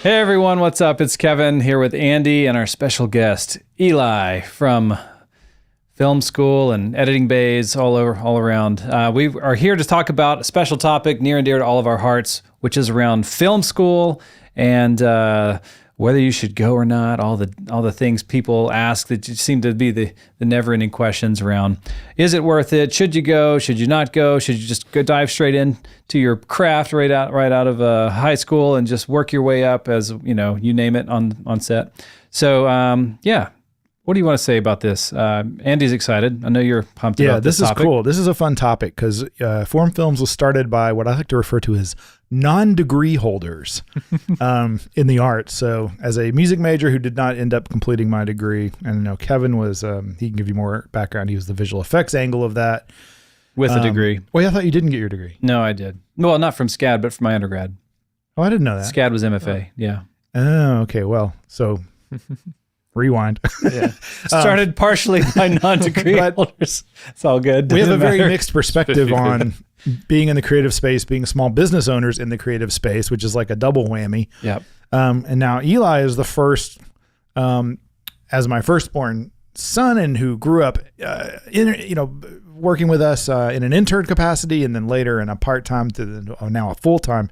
Hey everyone, what's up? It's Kevin here with Andy and our special guest, Eli from film school and editing bays all around. We are here to talk about a special topic near and dear to all of our hearts, which is around film school and whether you should go or not. All the things people ask that seem to be the never-ending questions around: is it worth it? Should you go? Should you not go? Should you just go dive straight into your craft right out of high school and just work your way up as you name it on set? So yeah. What do you want to say about this? Andy's excited. I know you're pumped about this topic. Yeah, this is cool. This is a fun topic because Forum Films was started by what I like to refer to as non-degree holders in the arts. So as a music major who did not end up completing my degree, and Kevin was, he can give you more background. He was the visual effects angle of that. With a degree. Wait, I thought you didn't get your degree. No, I did. Well, not from SCAD, but from my undergrad. Oh, I didn't know that. SCAD was MFA, yeah. Oh, okay. Well, so... Rewind. Yeah. Started partially by non-degree holders. It's all good. We have a very mixed perspective on being in the creative space, being small business owners in the creative space, which is like a double whammy. Yep. And now Eli is the first, as my firstborn son, and who grew up, working with us in an intern capacity, and then later in a part-time to now a full-time.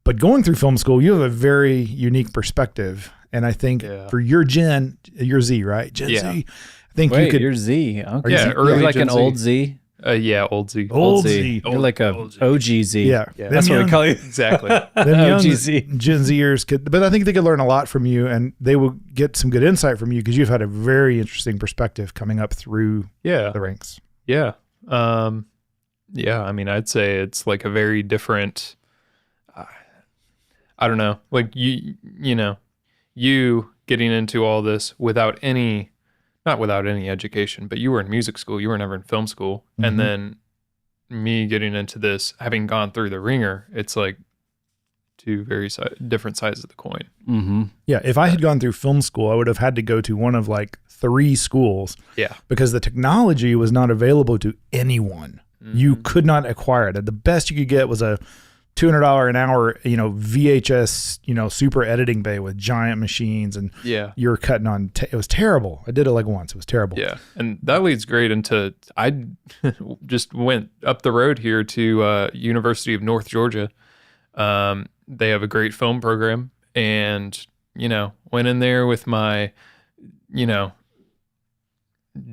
But going through film school, you have a very unique perspective. And I think for your Z, right? Gen Z. I think you could. You're Z. Okay. Yeah, early Gen like an Z. old Z. Yeah, old Z. Old Z. You're like a OG Z. Yeah. That's what we call you. Exactly. Them OG young Z. Gen Zers could, but I think they could learn a lot from you, and they will get some good insight from you because you've had a very interesting perspective coming up through the ranks. Yeah. I mean, I'd say it's like a very different. I don't know. Like you getting into all this not without any education, but you were in music school, you were never in film school. Mm-hmm. And then me getting into this, having gone through the ringer, it's like two very different sides of the coin. Mm-hmm. Yeah. If I had gone through film school, I would have had to go to one of like 3 schools. Yeah. Because the technology was not available to anyone. Mm-hmm. You could not acquire it. The best you could get was a $200 an hour, VHS, super editing bay with giant machines, and you're cutting on. It was terrible. I did it like once. It was terrible. Yeah, and that leads great into. I just went up the road here to University of North Georgia. They have a great film program, and went in there with my,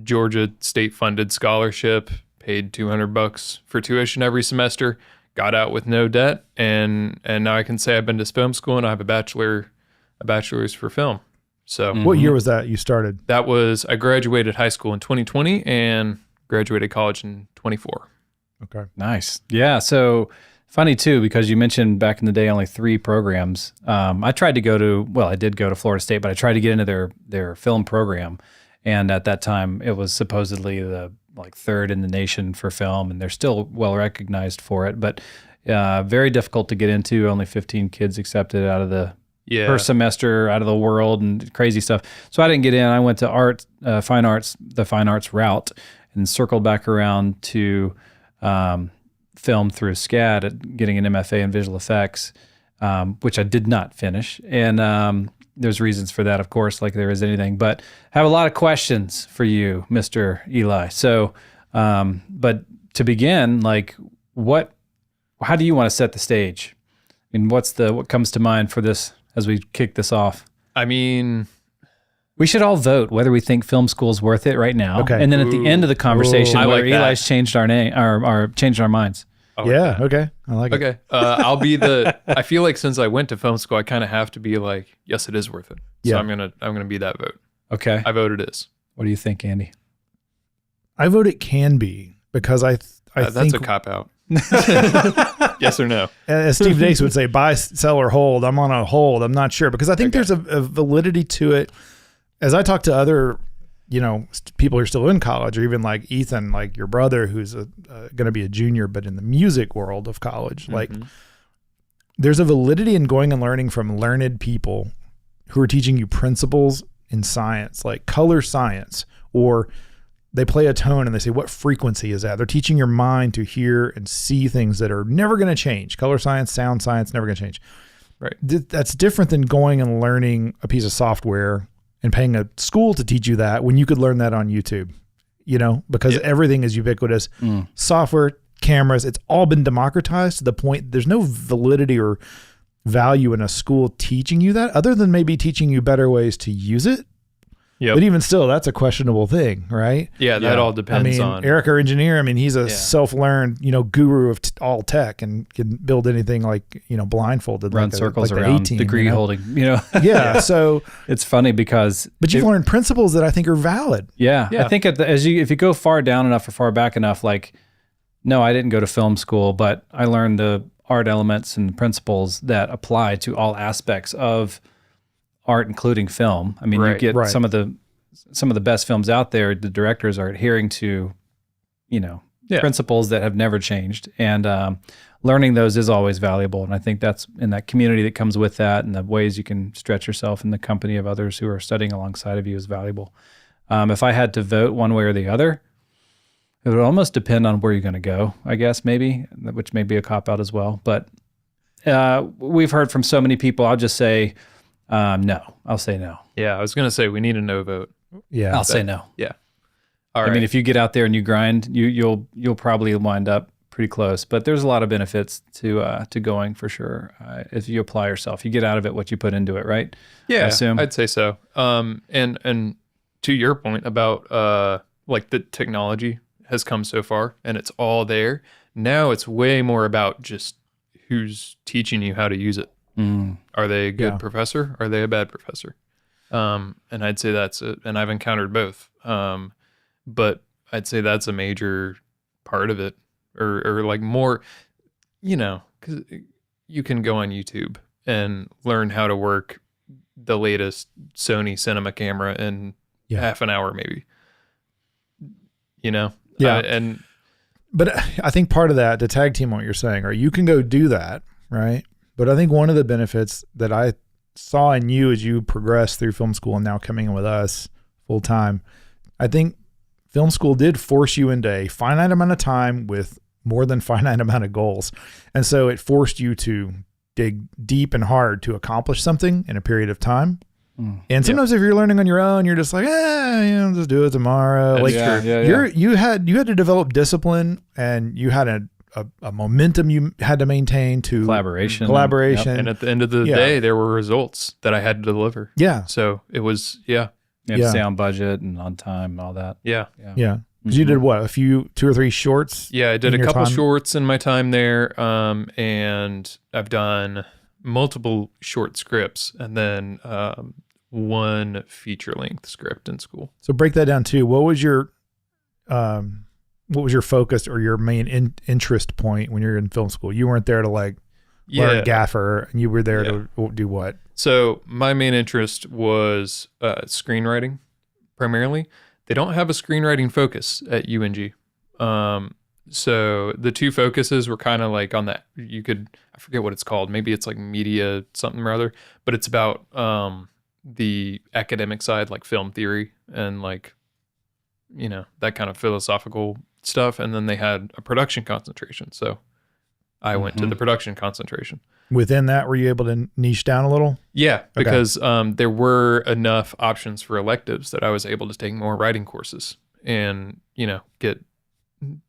Georgia state funded scholarship. Paid $200 for tuition every semester. Got out with no debt, and now I can say I've been to film school and I have a bachelor's for film. So what year was that you started? That was, I graduated high school in 2020 and graduated college in 24. Okay. Nice. Yeah. So funny too, because you mentioned back in the day, only 3 programs. I did go to Florida State, but I tried to get into their film program. And at that time it was supposedly the third in the nation for film, and they're still well recognized for it, but very difficult to get into. Only 15 kids accepted out of the first semester out of the world, and crazy stuff. So I didn't get in. I went to the fine arts route, and circled back around to film through SCAD, getting an MFA in visual effects, which I did not finish. And there's reasons for that, of course, like there is anything, but have a lot of questions for you, Mr. Eli. So, but to begin, how do you want to set the stage? I mean, what comes to mind for this as we kick this off? I mean, we should all vote whether we think film school is worth it right now. Okay. And then at the end of the conversation, where Eli's changed our name, changed our minds. Yeah. Okay. I like it. Okay. I'll be I feel like since I went to film school, I kind of have to be like, yes, it is worth it. So I'm going to be that vote. Okay. I vote it is. What do you think, Andy? I vote it can be, because I think that's a cop out. Yes or no? As Steve Dace would say, buy, sell, or hold. I'm on a hold. I'm not sure, because I think there's a validity to it. As I talk to other people who are still in college, or even like Ethan, like your brother, who's going to be a junior, but in the music world of college, there's a validity in going and learning from learned people who are teaching you principles in science, like color science, or they play a tone and they say, what frequency is that? They're teaching your mind to hear and see things that are never going to change. Color science, sound science, never going to change. Right. That's different than going and learning a piece of software and paying a school to teach you that when you could learn that on YouTube, because everything is ubiquitous. Software, cameras, it's all been democratized to the point there's no validity or value in a school teaching you that, other than maybe teaching you better ways to use it. Yep. But even still, that's a questionable thing, right? Yeah, that all depends on. Eric, our engineer, he's a self-learned, guru of all tech and can build anything like, blindfolded. Run circles around degree holding, Yeah, so. It's funny because. But you've learned principles that I think are valid. Yeah. I think if you go far down enough or far back enough, like, no, I didn't go to film school, but I learned the art elements and principles that apply to all aspects of art, including film. You get some of the best films out there. The directors are adhering to, principles that have never changed, and learning those is always valuable. And I think that's in that community that comes with that, and the ways you can stretch yourself in the company of others who are studying alongside of you is valuable. If I had to vote one way or the other, it would almost depend on where you're going to go, I guess, maybe, which may be a cop-out as well. But we've heard from so many people. I'll just say. No, I'll say no. Yeah, I was going to say we need a no vote. Yeah, I'll say no. Yeah. All right. If you get out there and you grind, you'll probably wind up pretty close. But there's a lot of benefits to going for sure if you apply yourself. You get out of it what you put into it, right? Yeah, I assume. I'd say so. And to your point about like the technology has come so far and it's all there. Now it's way more about just who's teaching you how to use it. Are they a good professor? Are they a bad professor? And I'd say that's it. And I've encountered both. But I'd say that's a major part of it, or like more, because you can go on YouTube and learn how to work the latest Sony cinema camera in half an hour, maybe, Yeah. But I think part of that, to tag team what you're saying, or you can go do that, right? But I think one of the benefits that I saw in you as you progressed through film school and now coming in with us full time, I think film school did force you into a finite amount of time with more than finite amount of goals. And so it forced you to dig deep and hard to accomplish something in a period of time. And sometimes if you're learning on your own, you're just like, just do it tomorrow. You had to develop discipline, and you had a momentum you had to maintain to collaboration. Yep. And at the end of the day, there were results that I had to deliver. Yeah. So it was, You have to stay on budget and on time and all that. Yeah. Because you did what, 2 or 3 shorts? Yeah, I did a couple shorts in my time there. And I've done multiple short scripts and then one feature length script in school. So break that down too. What was your focus or your main interest point when you're in film school? You weren't there to learn gaffer, and you were there to do what? So my main interest was screenwriting primarily. They don't have a screenwriting focus at UNG. So the two focuses were kind of like on that. I forget what it's called. Maybe it's like media something or other, but it's about the academic side, like film theory and like, that kind of philosophical stuff. And then they had a production concentration. So I went to the production concentration. Within that, were you able to niche down a little? Yeah, because there were enough options for electives that I was able to take more writing courses and,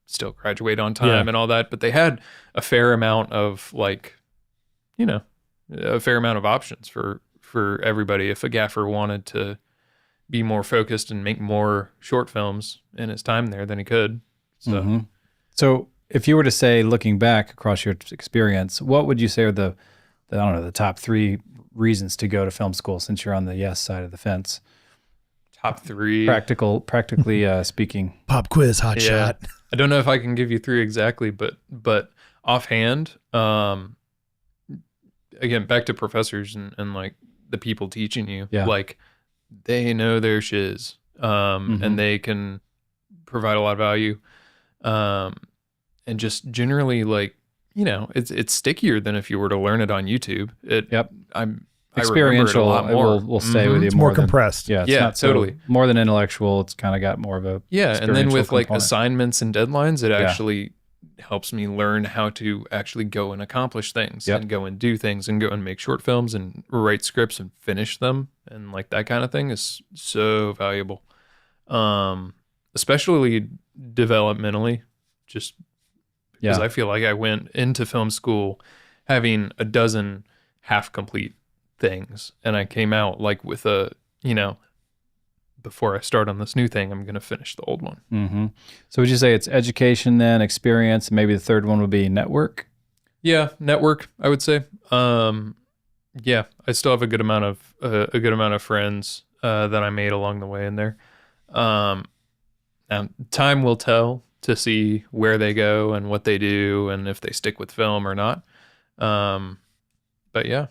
still graduate on time and all that. But they had a fair amount of options for everybody. If a gaffer wanted to be more focused and make more short films in his time there, then he could. So, So if you were to say, looking back across your experience, what would you say are the top 3 reasons to go to film school, since you're on the yes side of the fence? Top 3. Practically speaking. Pop quiz, hot shot. I don't know if I can give you 3 exactly, but offhand, again, back to professors and like the people teaching you, like they know their shiz, and they can provide a lot of value. And just generally, like, it's stickier than if you were to learn it on YouTube. Experiential, I remember it a lot more. Will stay with you. It's more compressed. It's not totally. More than intellectual. It's kind of got more of a and then with like component. assignments and deadlines, it actually helps me learn how to actually go and accomplish things Yep. and go and do things and go and make short films and write scripts and finish them. And like that kind of thing is so valuable. Especially developmentally, just because I feel like I went into film school having a dozen half complete things, and I came out like with a, before I start on this new thing, I'm going to finish the old one. Mm-hmm. So would you say it's education, then experience, and maybe the third one would be network? Yeah, network, I would say. Yeah, I still have a good amount of friends that I made along the way in there. Now, time will tell to see where they go and what they do and if they stick with film or not. But yeah.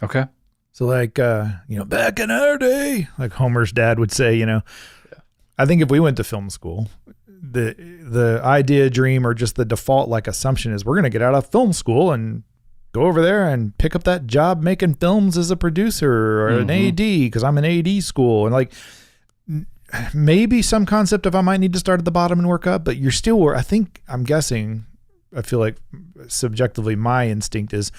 Okay. So like, back in our day, like Homer's dad would say, I think if we went to film school, the idea, dream, or just the default like assumption is we're going to get out of film school and go over there and pick up that job making films as a producer or an AD, because I'm an AD school. And like, maybe some concept of I might need to start at the bottom and work up, but you're still, I'm guessing, I feel like subjectively my instinct is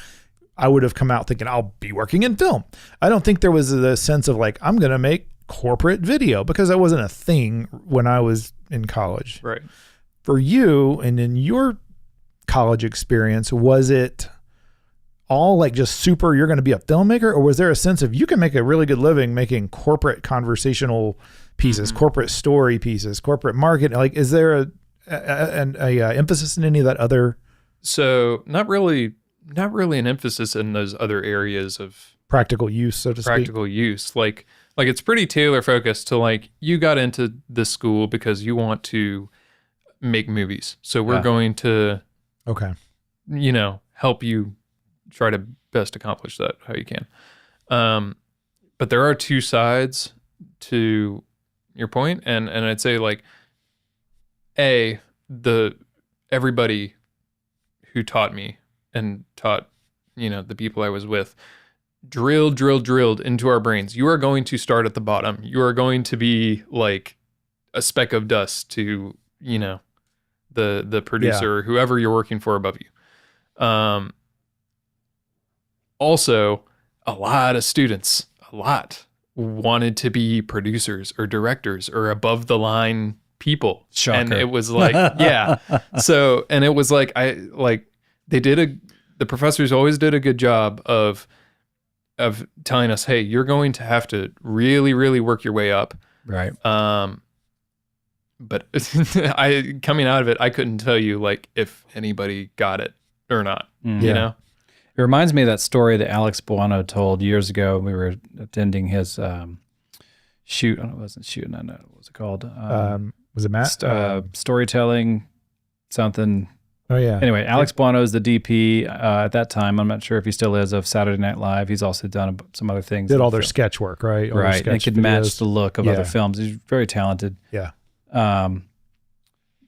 I would have come out thinking I'll be working in film. I don't think there was a sense of like, I'm going to make corporate video, because that wasn't a thing when I was in college. Right. For you and in your college experience, was it all like just super, you're going to be a filmmaker, or was there a sense of you can make a really good living making corporate conversational pieces, corporate story pieces, corporate market? Like, is there an emphasis in any of that other? So not really an emphasis in those other areas of practical use, so to speak. Practical use. Like it's pretty tailor focused to like, you got into this school because you want to make movies. So we're going to, help you try to best accomplish that how you can. But there are two sides to your point, and I'd say like everybody who taught me and taught the people I was with drilled into our brains, you are going to start at the bottom, you are going to be like a speck of dust to the producer or whoever you're working for above you. Also, a lot of students wanted to be producers or directors or above the line people. Shocker. And it was like, yeah. So, and it was like, the professors always did a good job of telling us, hey, you're going to have to really, really work your way up. Right. But coming out of it, I couldn't tell you like if anybody got it or not, you know? It reminds me of that story that Alex Buono told years ago. We were attending his shoot. It wasn't shoot. No. What was it called? Was it Matt? Storytelling, something. Oh, yeah. Anyway, Alex Buono is the DP at that time. I'm not sure if he still is, of Saturday Night Live. He's also done some other things. Did all their sketch work, right? All right. And it could match the look of other films. He's very talented. Yeah.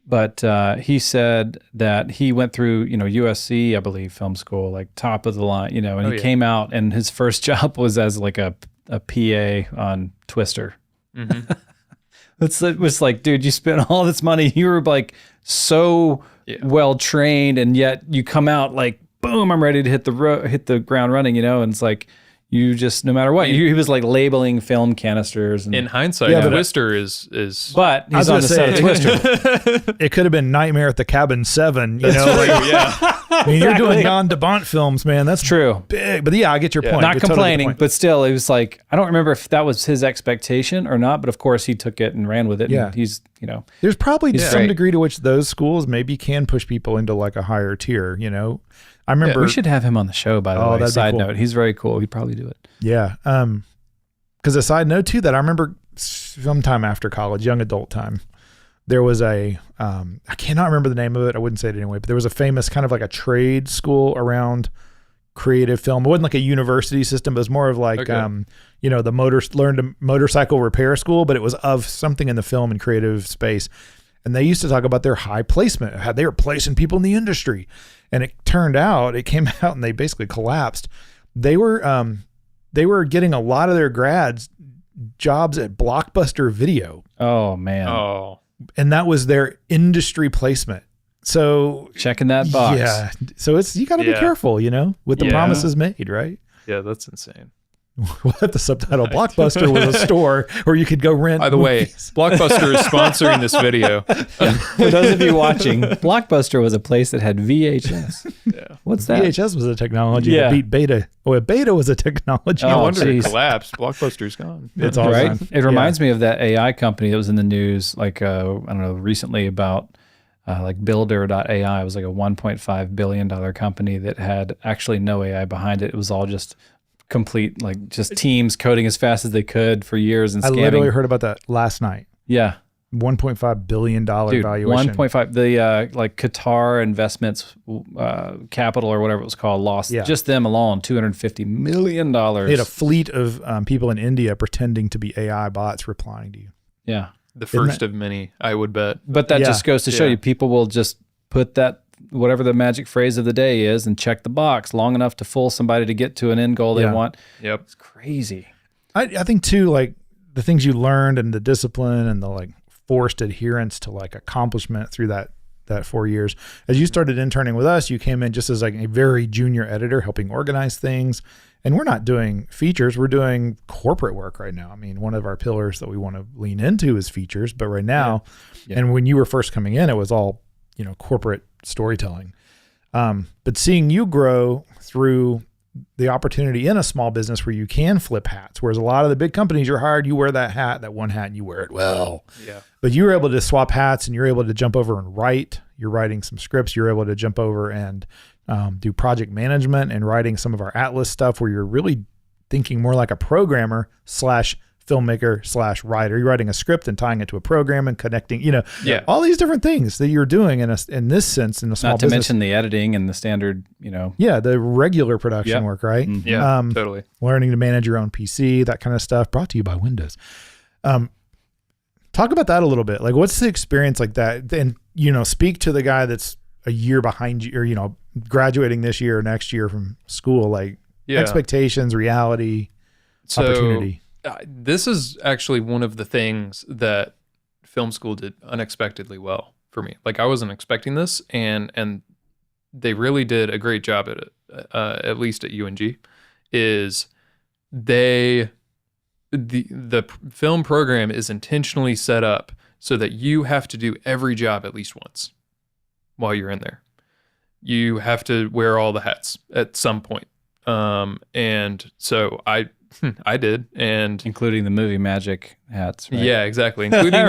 But he said that he went through, USC, I believe, film school, like top of the line, and he came out and his first job was as like a PA on Twister. Mm-hmm. It was like, dude, you spent all this money. You were like so well trained, and yet you come out like, boom, I'm ready to hit the ground running, and it's like, you just, no matter what, he was like labeling film canisters. And, in hindsight, Twister is. But he's on the set of Twister. It could have been Nightmare at the Cabin 7. I mean, you're doing non-DeBont films, man. That's true. Big. But I get your point. Not You're complaining, totally but still, it was like, I don't remember if that was his expectation or not. But of course, he took it and ran with it. Yeah. And he's, there's probably some great. degree to which those schools maybe can push people into like a higher tier. I remember we should have him on the show, by the way. that'd be Side cool. note, he's very cool. He'd probably do it. Yeah. Because a side note too, that I remember sometime after college, young adult time, there was I cannot remember the name of it. I wouldn't say it anyway, but there was a famous kind of like a trade school around creative film. It wasn't like a university system, but it was more of like, the motorcycle repair school, but it was of something in the film and creative space. And they used to talk about their high placement, how they were placing people in the industry. And it turned out, it came out and they basically collapsed. They were getting a lot of their grads jobs at Blockbuster Video. Oh, man. Oh. And that was their industry placement. So checking that box. Yeah. So you got to be careful, with the promises made, right? Yeah, that's insane. What if the subtitle Blockbuster was a store where you could go rent By the way, Blockbuster is sponsoring this video. For those of you watching, Blockbuster was a place that had VHS. Yeah. What's that? VHS was a technology that beat Beta. Oh, Beta was a technology. No wonder it geez. collapsed. Blockbuster's gone. It's all right. gone. It reminds me of that AI company that was in the news, like, I don't know, recently about like Builder.ai. It was like a $1.5 billion company that had actually no AI behind it. It was all just complete, like just teams coding as fast as they could for years and scamming. I literally heard about that last night. Yeah. $1.5 billion Dude, valuation. 1.5. The like Qatar Investments Capital or whatever it was called lost just them alone $250 million. They had a fleet of people in India pretending to be AI bots replying to you. Yeah. The first of many, I would bet. But that just goes to show you people will just put that, whatever the magic phrase of the day is, and check the box long enough to fool somebody to get to an end goal they want. Yep. It's crazy. I think too, like the things you learned and the discipline and the like forced adherence to like accomplishment through that 4 years. As you started interning with us, you came in just as like a very junior editor helping organize things. And we're not doing features, we're doing corporate work right now. I mean, one of our pillars that we want to lean into is features, but right now, and when you were first coming in, it was all, corporate storytelling. But seeing you grow through the opportunity in a small business where you can flip hats, whereas a lot of the big companies, you're hired, you wear that one hat and you wear it well. Yeah. But you were able to swap hats and you're able to jump over and write. You're writing some scripts. You're able to jump over and do project management and writing some of our Atlas stuff where you're really thinking more like a programmer / filmmaker / writer. You're writing a script and tying it to a program and connecting, all these different things that you're doing in this sense in a small Not to business. mention the editing and the standard, Yeah, the regular production work, right? Mm-hmm. Yeah, totally. Learning to manage your own PC, that kind of stuff, brought to you by Windows. Talk about that a little bit. Like, what's the experience like that? And, speak to the guy that's a year behind you or, graduating this year or next year from school, like expectations, reality, opportunity. This is actually one of the things that film school did unexpectedly well for me. Like, I wasn't expecting this, and they really did a great job at it, at least at UNG, is the film program is intentionally set up so that you have to do every job at least once while you're in there. You have to wear all the hats at some point. And so I did, and including the movie magic hats. Right? Yeah, exactly. Including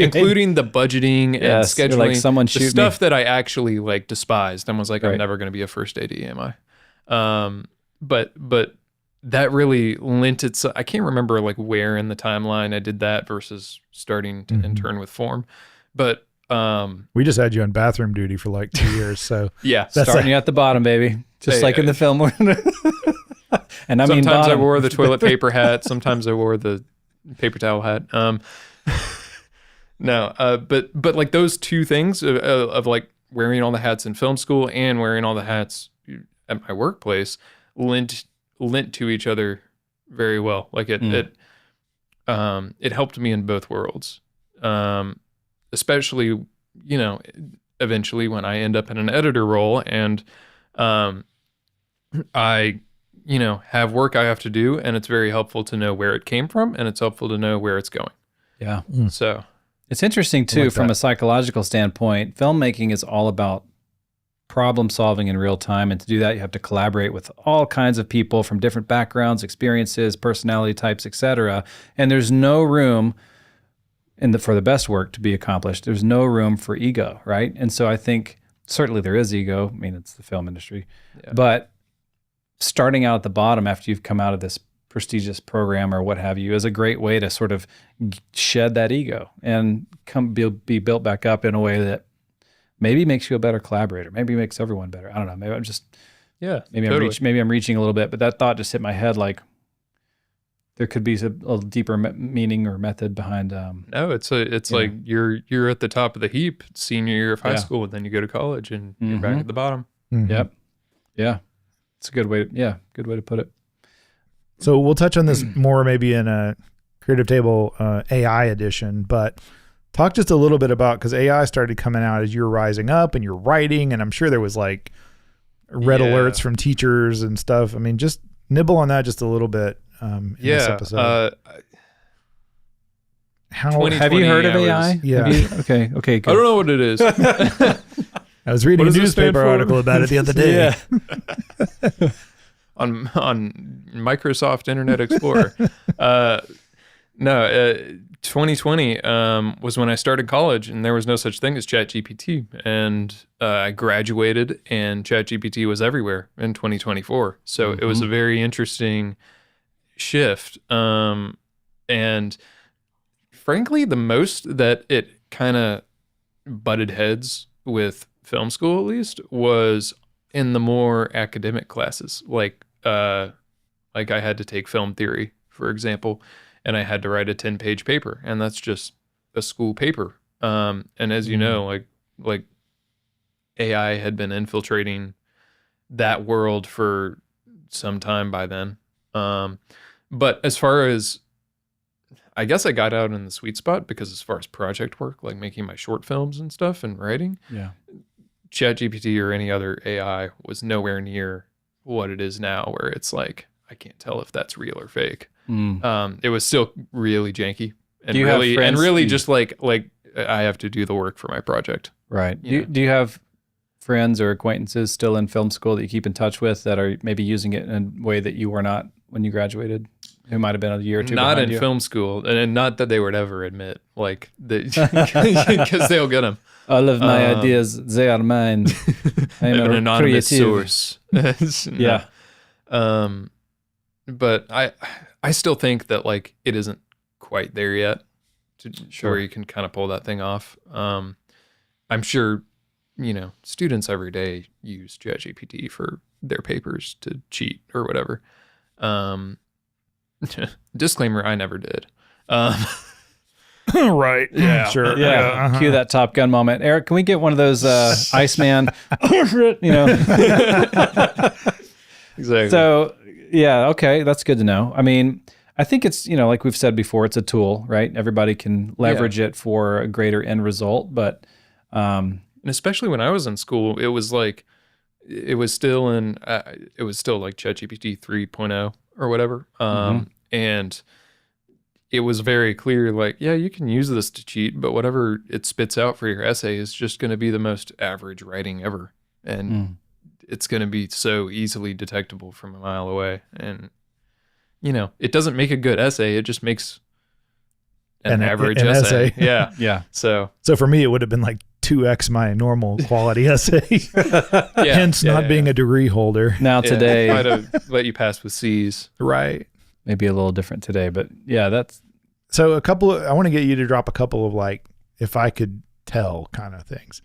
including the budgeting and scheduling, like someone the stuff that I actually like despised and was like, I'm never going to be a first AD, am I? But that really lent itself. I can't remember like where in the timeline I did that versus starting to intern with Form, but we just had you on bathroom duty for like 2 years, so yeah, starting you at the bottom, baby, just like in the film. And I mean, sometimes I wore the toilet paper hat, sometimes I wore the paper towel hat. But like those two things of like wearing all the hats in film school and wearing all the hats at my workplace lent to each other very well. Like it helped me in both worlds. Especially, eventually when I end up in an editor role and I have work I have to do, and it's very helpful to know where it came from, and it's helpful to know where it's going. Yeah. So it's interesting too, from a psychological standpoint. Filmmaking is all about problem solving in real time, and to do that, you have to collaborate with all kinds of people from different backgrounds, experiences, personality types, etc. And there's no room for the best work to be accomplished. There's no room for ego, right? And so I think certainly there is ego. I mean, it's the film industry, but starting out at the bottom after you've come out of this prestigious program or what have you is a great way to sort of shed that ego and be built back up in a way that maybe makes you a better collaborator. Maybe makes everyone better. I don't know. Maybe I'm just maybe I'm reaching a little bit, but that thought just hit my head like there could be a little deeper meaning or method behind. No, it's like you're at the top of the heap senior year of high school, and then you go to college and you're back at the bottom. Mm-hmm. Yep. Yeah. It's a good way. Good way to put it. So we'll touch on this more maybe in a Creative Table AI edition, but Talk just a little bit about, because AI started coming out as you're rising up and you're writing, and I'm sure there was like red alerts from teachers and stuff. I mean, just nibble on that just a little bit in this episode. Have you heard of AI? Yeah. Okay, good. I don't know what it is. I was reading a newspaper article about it the other day. Yeah. on Microsoft Internet Explorer. 2020 was when I started college, and there was no such thing as ChatGPT. And I graduated, and ChatGPT was everywhere in 2024. So it was a very interesting shift. And frankly, the most that it kind of butted heads with film school, at least, was in the more academic classes. Like I had to take film theory, for example, and I had to write a 10-page paper, and that's just a school paper. And as you know, like AI had been infiltrating that world for some time by then. But as far as, I guess I got out in the sweet spot, because as far as project work, like making my short films and stuff and writing, ChatGPT or any other AI was nowhere near what it is now, where it's like, I can't tell if that's real or fake. It was still really janky and really just like I have to do the work for my project. Right. Do you have friends or acquaintances still in film school that you keep in touch with that are maybe using it in a way that you were not when you graduated? Who might have been a year or two not behind in you? film school, and not that they would ever admit, like, because they'll get them. All of my ideas, they are mine. I am an anonymous creative source. Yeah. But I still think that, like, it isn't quite there yet to where you can kind of pull that thing off. I'm sure, students every day use ChatGPT for their papers to cheat or whatever. Disclaimer, I never did. Right. Yeah. Sure. Yeah. Cue that Top Gun moment. Eric, can we get one of those Iceman? Exactly. So, yeah, okay, that's good to know. I mean, I think it's, like we've said before, it's a tool, right? Everybody can leverage it for a greater end result, but and especially when I was in school, it was like it was still like ChatGPT 3.0 or whatever. And it was very clear, like, yeah, you can use this to cheat, but whatever it spits out for your essay is just going to be the most average writing ever. And it's going to be so easily detectable from a mile away. And, it doesn't make a good essay. It just makes an average essay. Yeah. yeah. So for me, it would have been like 2x my normal quality essay. Hence not being a degree holder. Now today, might have let you pass with C's. Right. Maybe a little different today, but yeah, that's. So I want to get you to drop a couple of, like, if I could tell kind of things.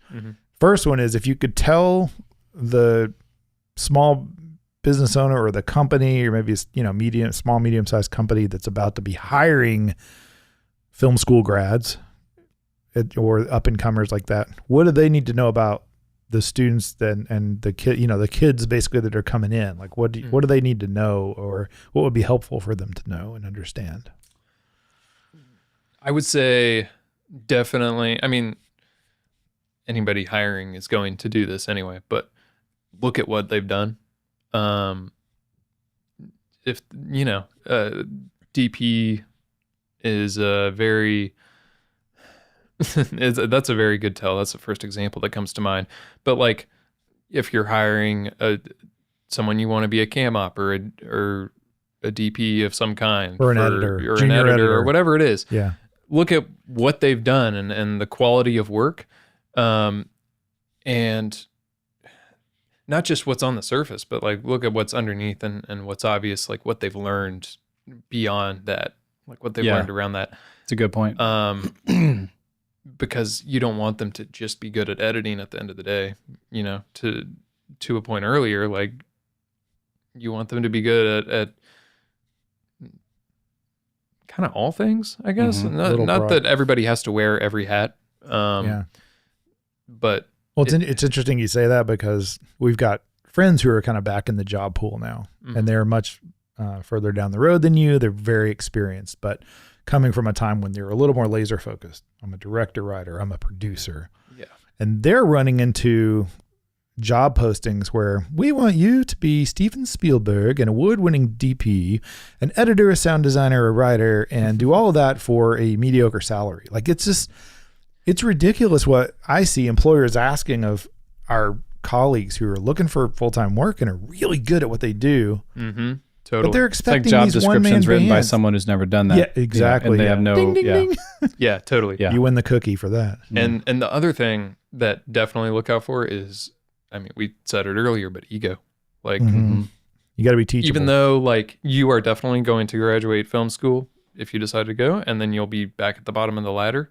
First one is, if you could tell the small business owner or the company, or maybe medium-sized company that's about to be hiring film school grads or up and comers like that, what do they need to know about the students and the kids basically that are coming in? Like, what do they need to know, or what would be helpful for them to know and understand? I would say definitely, I mean, anybody hiring is going to do this anyway, but look at what they've done. If, DP is a very, that's a very good tell. That's the first example that comes to mind. But, like, if you're hiring someone, you want to be a cam op or a DP of some kind, or an editor, or an editor, or whatever it is. Yeah. Look at what they've done and the quality of work, and not just what's on the surface, but, like, look at what's underneath and what's obvious, like what they've learned beyond that, like what they've learned around that. It's a good point. Because you don't want them to just be good at editing at the end of the day, to a point earlier, like, you want them to be good at kind of all things, I guess. Not that everybody has to wear every hat. But it's interesting you say that, because we've got friends who are kind of back in the job pool now, and they're much further down the road than you. They're very experienced, but coming from a time when they're a little more laser focused. I'm a director, writer, I'm a producer. Yeah. And they're running into job postings where we want you to be Steven Spielberg, an award-winning DP, an editor, a sound designer, a writer, and do all of that for a mediocre salary. Like, it's ridiculous what I see employers asking of our colleagues who are looking for full-time work and are really good at what they do. Mm-hmm. Totally. But they're It's like expecting job these one-man descriptions written by bands. someone who's never done that. Yeah, exactly. And they yeah. have no, Ding, ding, yeah. ding. Yeah, totally. Yeah. You win the cookie for that. And the other thing that definitely look out for is, I mean, we said it earlier, but ego. Like, Mhm. You got to be teachable. even though like you are definitely going to graduate film school if you decide to go, and then you'll be back at the bottom of the ladder.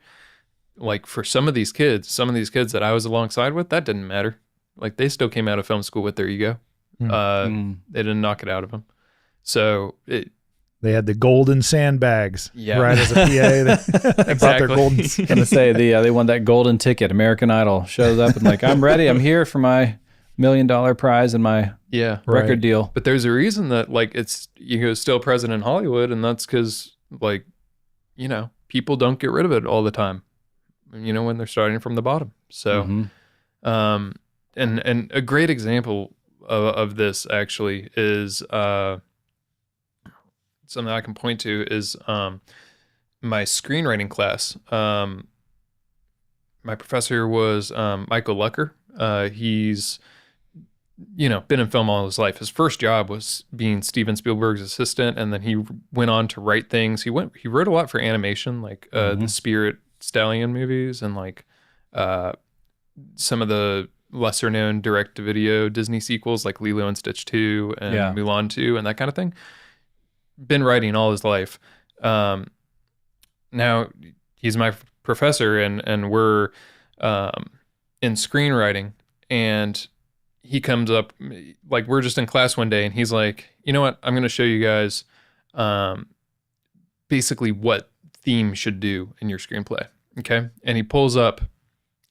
Like for some of these kids that I was alongside with, that didn't matter. Like they still came out of film school with their ego. Mm. They didn't knock it out of them. So They had the golden sandbags, Yeah. right? As a PA, they brought their golden. I'm gonna say they won that golden ticket. American Idol shows up and like, I'm ready. I'm here for my $1 million prize and my yeah. Right. record deal. But there's a reason that like ego is still present in Hollywood, and that's because like, you know, people don't get rid of it all the time. You know, when they're starting from the bottom. So, Mhm. and a great example of this actually is something I can point to is my screenwriting class. My professor was Michael Lucker. He's been in film all his life. His first job was being Steven Spielberg's assistant, and then he went on to write things. He wrote a lot for animation, like the Spirit Stallion movies, and like some of the lesser known direct to video Disney sequels like Lilo and Stitch 2 and Yeah. Mulan 2 and that kind of thing. Been writing all his life. Now he's my professor, and we're in screenwriting, and he comes up, like we're just in class one day, and he's like, you know what, I'm going to show you guys basically what theme should do in your screenplay. Okay. And he pulls up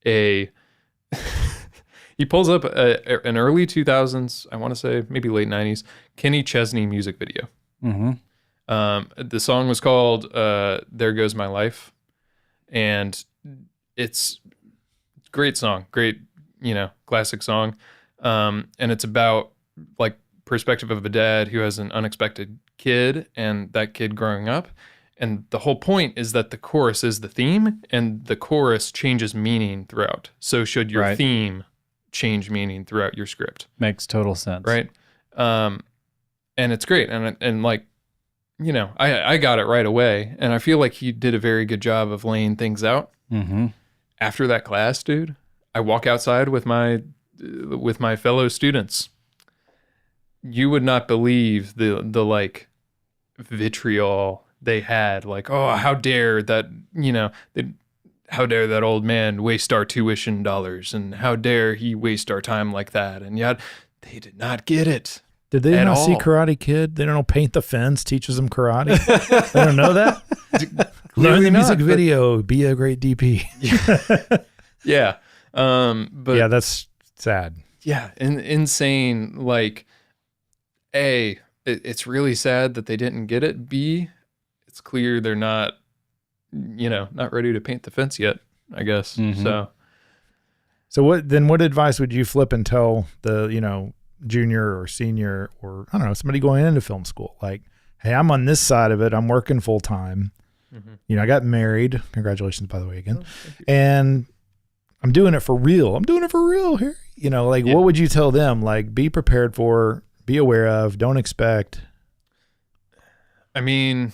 an early 2000s, I want to say maybe late 90s, Kenny Chesney music video. Mhm. The song was called There Goes My Life, and it's a great song, great, classic song. And it's about like perspective of a dad who has an unexpected kid and that kid growing up. And the whole point is that the chorus is the theme, and the chorus changes meaning throughout. So should your Right. theme change meaning throughout your script, Makes total sense. right? And it's great. And like, I got it right away. And I feel like he did a very good job of laying things out. Mm-hmm. After that class, dude, I walk outside with my fellow students. You would not believe the like vitriol they had. Like, oh, how dare that, how dare that old man waste our tuition dollars, and how dare he waste our time like that? And yet they did not get it. Did they At not see all. Karate Kid? They don't know Paint the Fence teaches them karate. They don't know that. Learn Clearly the music not, but- video. Be a great DP. Yeah. But Yeah, that's sad. yeah, insane. Like, A, it's really sad that they didn't get it. B, it's clear they're not, not ready to paint the fence yet, I guess. Mhm. So, What advice would you flip and tell the junior or senior, or I don't know, somebody going into film school? Like, hey, I'm on this side of it. I'm working full time. Mhm. I got married. Congratulations, by the way, again. Oh, thank you. And I'm doing it for real. I'm doing it for real here. Yeah. What would you tell them? Like, be prepared for, be aware of, don't expect. I mean,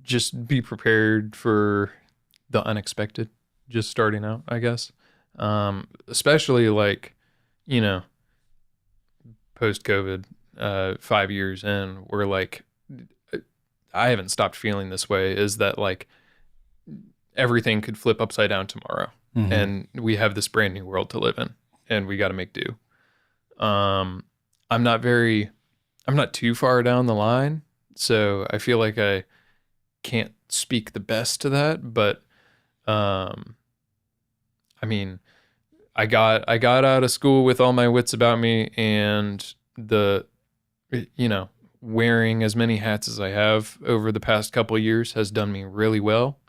just be prepared for the unexpected, just starting out, I guess. Especially like, post-COVID, 5 years in, we're like, I haven't stopped feeling this way, is that like everything could flip upside down tomorrow. Mhm. And we have this brand new world to live in, and we got to make do. I'm not too far down the line, so I feel like I can't speak the best to that, but I mean, I got out of school with all my wits about me, and wearing as many hats as I have over the past couple of years has done me really well.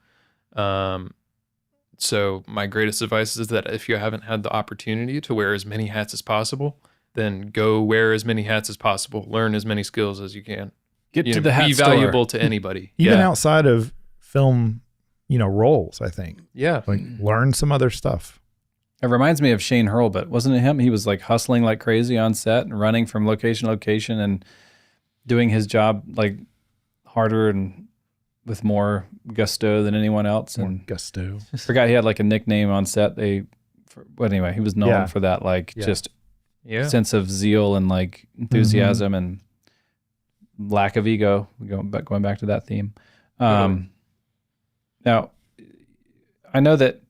So my greatest advice is that if you haven't had the opportunity to wear as many hats as possible, then go wear as many hats as possible. Learn as many skills as you can. Get to the hat be store. valuable to anybody. Even outside of film, roles, I think. Yeah. Like learn some other stuff. It reminds me of Shane Hurlbut. Wasn't it him? He was like hustling like crazy on set and running from location to location and doing his job like harder and with more gusto than anyone else. And gusto. forgot he had like a nickname on set. But anyway, he was known for that just sense of zeal and like enthusiasm and lack of ego. Going back to that theme. Now, I know that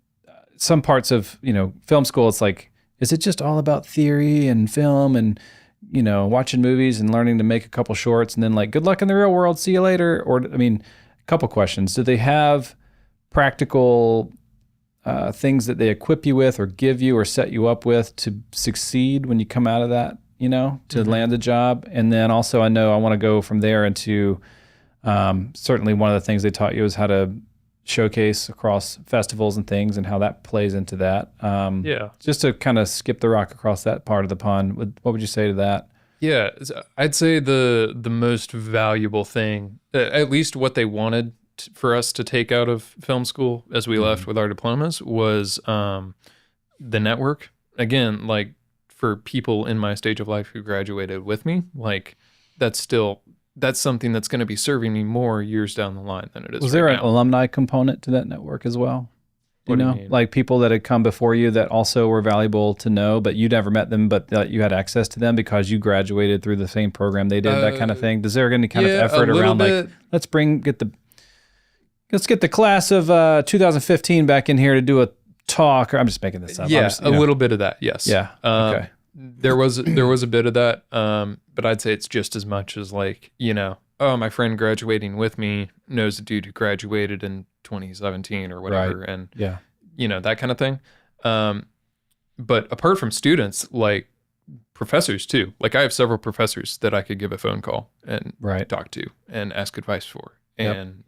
some parts of film school, it's like, is it just all about theory and film and watching movies and learning to make a couple shorts and then like good luck in the real world, see you later? Or a couple questions. Do they have practical things that they equip you with or give you or set you up with to succeed when you come out of that, to land a job? And then also I know I want to go from there into certainly one of the things they taught you is how to showcase across festivals and things and how that plays into that. Just to kind of skip the rock across that part of the pond, what would you say to that? Yeah, I'd say the most valuable thing, at least what they wanted for us to take out of film school as we left with our diplomas, was the network. Again, like for people in my stage of life who graduated with me, like that's something that's going to be serving me more years down the line than it is. Was there an alumni component to that network as well? What do you mean? Like people that had come before you that also were valuable to know, but you never met them, but that you had access to them because you graduated through the same program they did, that kind of thing. Is there any kind of effort around like, let's get the class of 2015 back in here to do a talk? Or I'm just making this up. Yeah, a little bit of that. Yes. Yeah. Okay. There was a bit of that, but I'd say it's just as much as like, my friend graduating with me knows a dude who graduated in 2017 or whatever, right. And that kind of thing. But apart from students, like professors too, like I have several professors that I could give a phone call and talk to and ask advice for, and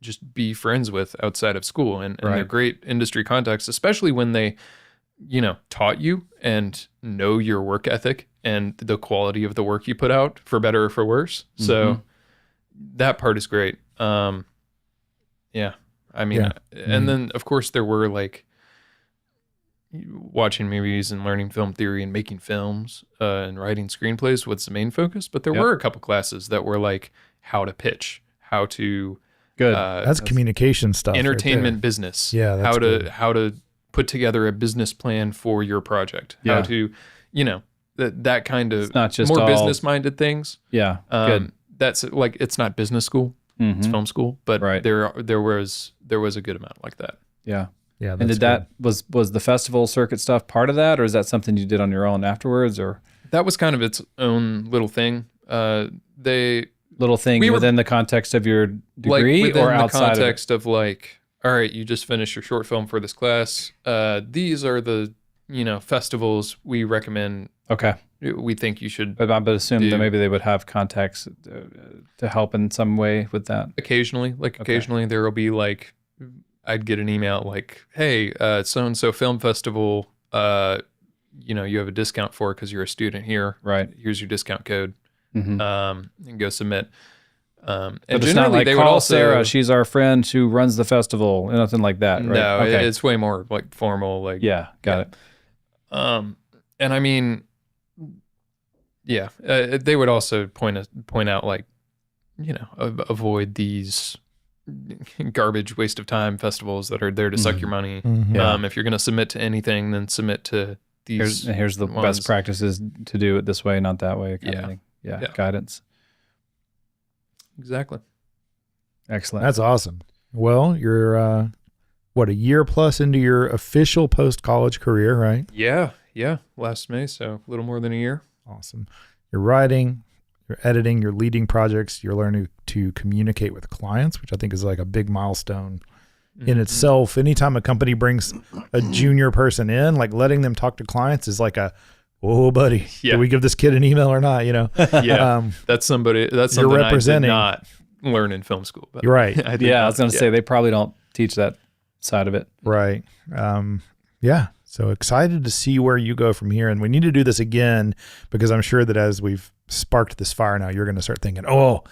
just be friends with outside of school, and they're great industry contacts, especially when they taught you and know your work ethic and the quality of the work you put out, for better or for worse. So that part is great. And then of course there were like watching movies and learning film theory and making films and writing screenplays was the main focus, but there were a couple classes that were like how to pitch, how to that's communication stuff, entertainment business, how to put together a business plan for your project, how to that kind of, it's not just more all business minded things. Good. That's like, it's not business school, it's film school, but there was a good amount like that. Yeah. And was the festival circuit stuff part of that, or is that something you did on your own afterwards? Or that was kind of its own little thing. Within the context of your degree, like within or outside the context of like, all right, you just finished your short film for this class. These are the festivals we recommend. Okay. We think you should. But I would assume that maybe they would have contacts to help in some way with that. Occasionally, there will be like, I'd get an email like, hey, so-and-so film festival, you have a discount for because you're a student here. Right. Here's your discount code. And go submit. But it's not like, call Sarah, she's our friend who runs the festival, nothing like that, right? No, it's way more like formal. Like, got it. And I mean, they would also point out like, avoid these garbage, waste of time festivals that are there to suck your money. If you're going to submit to anything, then submit to these. Here's the best practices to do it this way, not that way, kind of thing. Guidance. Exactly. Excellent. That's awesome. Well, you're a year plus into your official post-college career, right? Yeah. Last May, so a little more than a year. Awesome. You're writing, you're editing, you're leading projects, you're learning to communicate with clients, which I think is like a big milestone in itself. Anytime a company brings a junior person in, like letting them talk to clients is like a oh, buddy, Yeah. do we give this kid an email or not? You know, Yeah, that's something representing- I did not learn in film school. But you're right. I did Yeah, I not. was going to say they probably don't teach that side of it. Right. Yeah. So excited to see where you go from here. And we need to do this again because I'm sure that as we've sparked this fire now, you're going to start thinking, oh,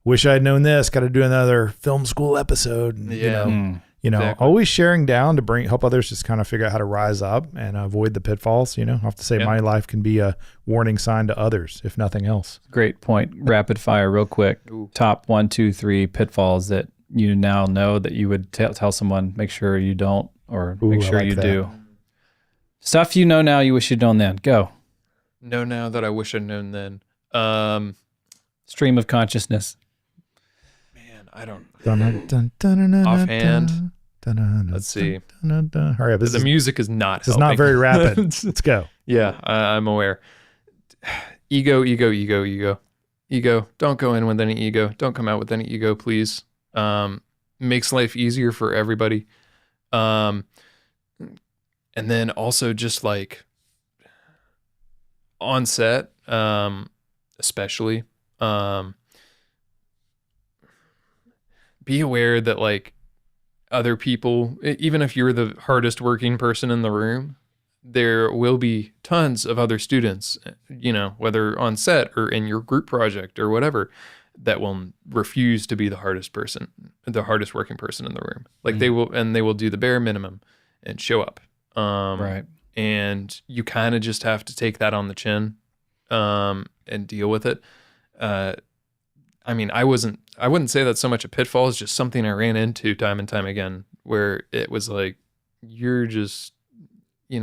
wish I'd known this. Got to do another film school episode. And, Yeah. Exactly. always sharing down to help others just kind of figure out how to rise up and avoid the pitfalls. I have to say my life can be a warning sign to others, if nothing else. Great point. Rapid fire, real quick. Ooh. Top 1, 2, 3 pitfalls that you now know that you would tell someone. Make sure you don't, or make I sure like you that. do. Stuff you know now you wish you'd known then. Go. Know now that I wish I'd known then. Stream of consciousness. Man, I don't. Offhand. Let's see. Hurry up. The music is not. This is not helping. very rapid. Let's go. Yeah, I'm aware. Ego. Don't go in with any ego. Don't come out with any ego, please. Makes life easier for everybody. And then also just like on set, especially, be aware that like other people, even if you're the hardest working person in the room, there will be tons of other students, whether on set or in your group project or whatever, that will refuse to be the hardest working person in the room. Like they will do the bare minimum and show up. Right. And you kind of just have to take that on the chin, and deal with it. I mean, I wouldn't say that's so much a pitfall. It's just something I ran into time and time again, where it was like, you're just, do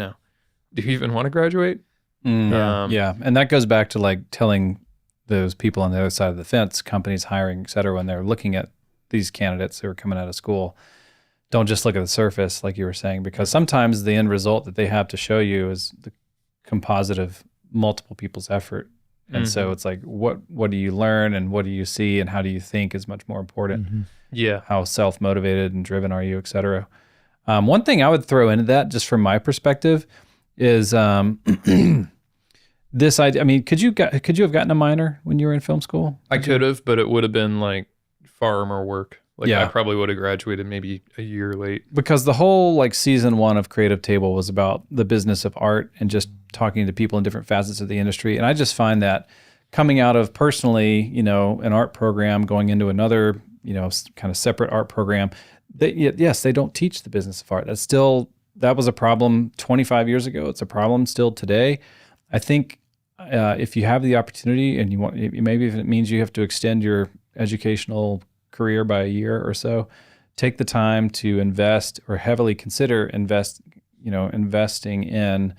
you even want to graduate? Yeah. And that goes back to like telling those people on the other side of the fence, companies hiring, et cetera, when they're looking at these candidates who are coming out of school, don't just look at the surface, like you were saying, because sometimes the end result that they have to show you is the composite of multiple people's effort. And so it's like, what do you learn and what do you see and how do you think is much more important. Yeah. How self-motivated and driven are you, et cetera. One thing I would throw into that, just from my perspective, is this idea. I mean, could you have gotten a minor when you were in film school? I could have, but it would have been like far more work. Like Yeah. I probably would have graduated maybe a year late. Because the whole like season 1 of Creative Table was about the business of art and just talking to people in different facets of the industry. And I just find that coming out of personally, an art program, going into another, kind of separate art program, yes, they don't teach the business of art. That was a problem 25 years ago. It's a problem still today. I think if you have the opportunity and you want, maybe if it means you have to extend your educational career by a year or so, take the time to invest or heavily consider investing in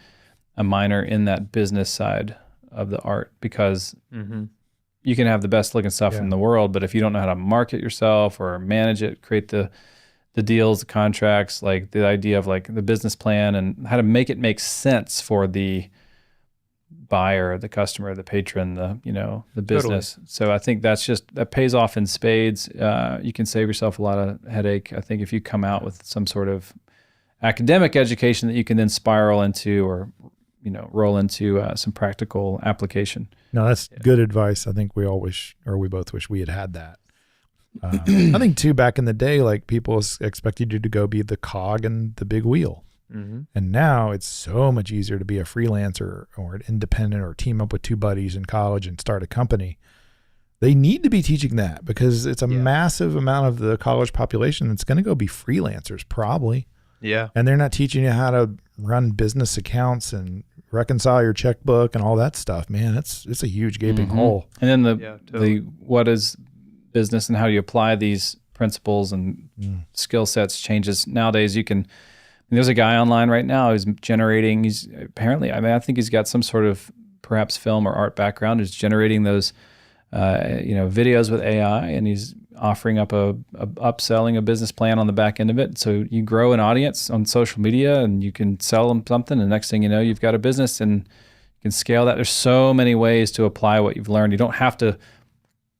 a minor in that business side of the art, because you can have the best looking stuff in the world, but if you don't know how to market yourself or manage it, create the deals, the contracts, like the idea of like the business plan and how to make it make sense for the buyer, the customer, the patron, the business. Totally. So I think that pays off in spades. You can save yourself a lot of headache. I think if you come out with some sort of academic education that you can then spiral into or, roll into some practical application. No, that's good advice. I think we both wish we had that. I think too, back in the day, like people expected you to go be the cog in the big wheel. And now it's so much easier to be a freelancer or an independent or team up with two buddies in college and start a company. They need to be teaching that because it's a massive amount of the college population that's going to go be freelancers probably. Yeah. And they're not teaching you how to run business accounts and reconcile your checkbook and all that stuff, man. It's a huge gaping hole. And then the what is business and how you apply these principles and skill sets changes. Nowadays there's a guy online right now who's generating, I think he's got some sort of perhaps film or art background, who's generating those videos with AI, and he's offering up upselling a business plan on the back end of it. So you grow an audience on social media and you can sell them something, and the next thing you know, you've got a business and you can scale that. There's so many ways to apply what you've learned. You don't have to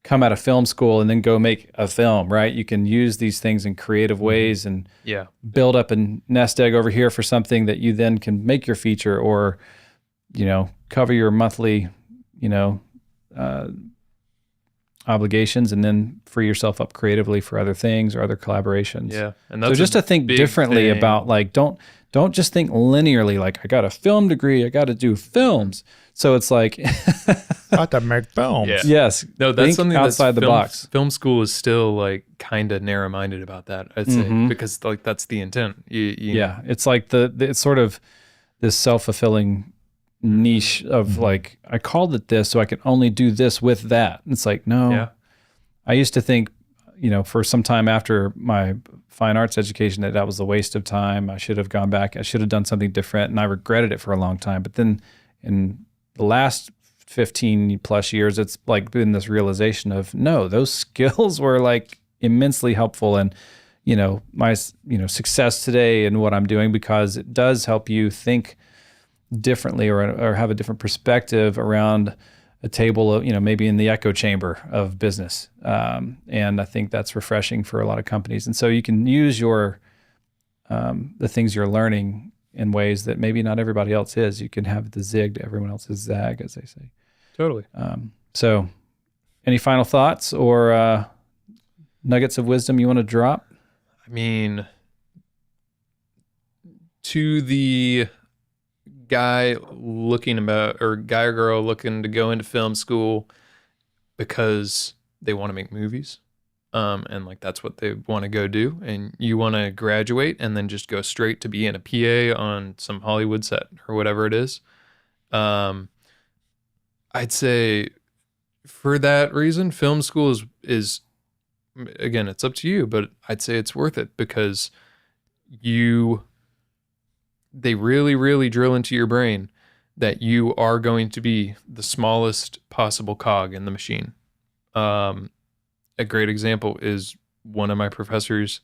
come out of film school and then go make a film, right? You can use these things in creative ways and build up a nest egg over here for something that you then can make your feature or cover your monthly, obligations, and then free yourself up creatively for other things or other collaborations. Yeah. And So that's just to think differently thing. about like, don't just think linearly, like I got a film degree, I got to do films. So it's like, Got to make films. Yeah. yes, No, that's think something outside the box. Film school is still like kind of narrow-minded about that, I'd say, Mhm. because like that's the intent. Yeah, it's like it's sort of this self-fulfilling niche of like, I called it this, so I can only do this with that. It's like, no. Yeah. I used to think, for some time after my fine arts education, that was a waste of time. I should have gone back. I should have done something different, and I regretted it for a long time. But then in the last 15 plus years, it's like been this realization of, no, those skills were like immensely helpful. And, my, success today and what I'm doing, because it does help you think differently or have a different perspective around a table of, maybe in the echo chamber of business. And I think that's refreshing for a lot of companies. And so you can use the things you're learning in ways that maybe not everybody else is. You can have the zig to everyone else's zag, as they say. Totally. So any final thoughts or nuggets of wisdom you want to drop? I mean, to the guy or girl looking to go into film school because they want to make movies, and like that's what they want to go do, and you want to graduate and then just go straight to being a PA on some Hollywood set or whatever it is. I'd say for that reason, film school is again, it's up to you, but I'd say it's worth it because they really, really drill into your brain that you are going to be the smallest possible cog in the machine. A great example is one of my professors.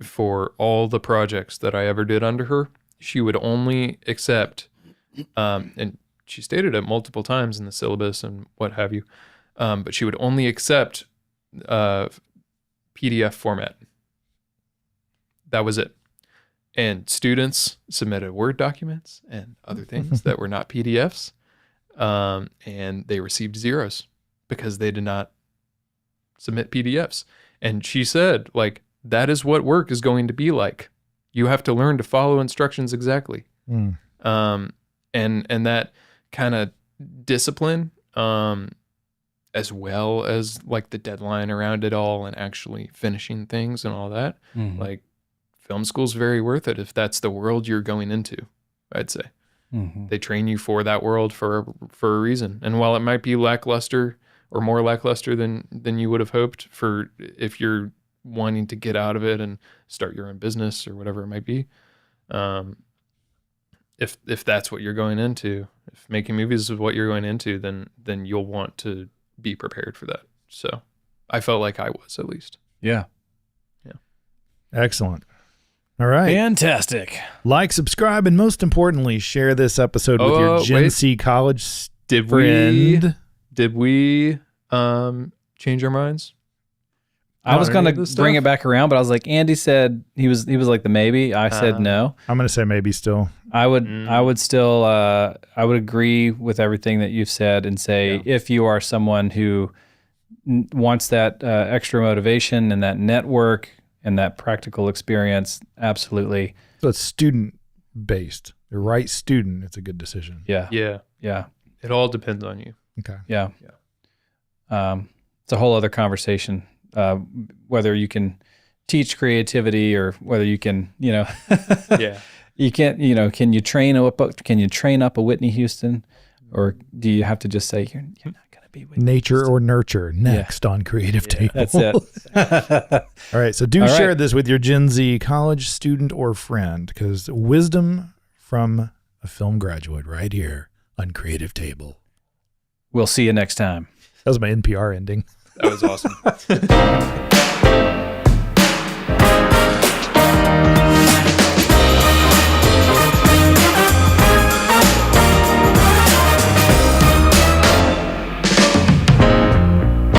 For all the projects that I ever did under her, she would only accept, and she stated it multiple times in the syllabus and what have you, but she would only accept PDF format. That was it. And students submitted Word documents and other things that were not PDFs, and they received zeros because they did not submit PDFs. And she said, like, that is what work is going to be like. You have to learn to follow instructions exactly. And that kind of discipline, as well as like the deadline around it all and actually finishing things and all that, like, film school's very worth it if that's the world you're going into, I'd say. They train you for that world for a reason. And while it might be lackluster or more lackluster than you would have hoped for if you're wanting to get out of it and start your own business or whatever it might be, if that's what you're going into, if making movies is what you're going into, then you'll want to be prepared for that. So I felt like I was, at least. Yeah. Excellent. All right. Fantastic. Like, subscribe, and most importantly, share this episode with your Gen Z college friend. Did we change our minds? I was going to bring it back around, but I was like, Andy said he was like the maybe. I said no. I'm going to say maybe still. I would still I would agree with everything that you've said and say, if you are someone who wants that extra motivation and that network and that practical experience, absolutely. So it's student-based. The right student, it's a good decision. Yeah. It all depends on you. Okay. Yeah. It's a whole other conversation, whether you can teach creativity or whether you can, you can't, can you train up a Whitney Houston, or do you have to just say you're not going to be Whitney Nature Houston? or nurture next on Creative Table. That's it. All right. So share this with your Gen Z college student or friend, because wisdom from a film graduate right here on Creative Table. We'll see you next time. That was my NPR ending. That was awesome.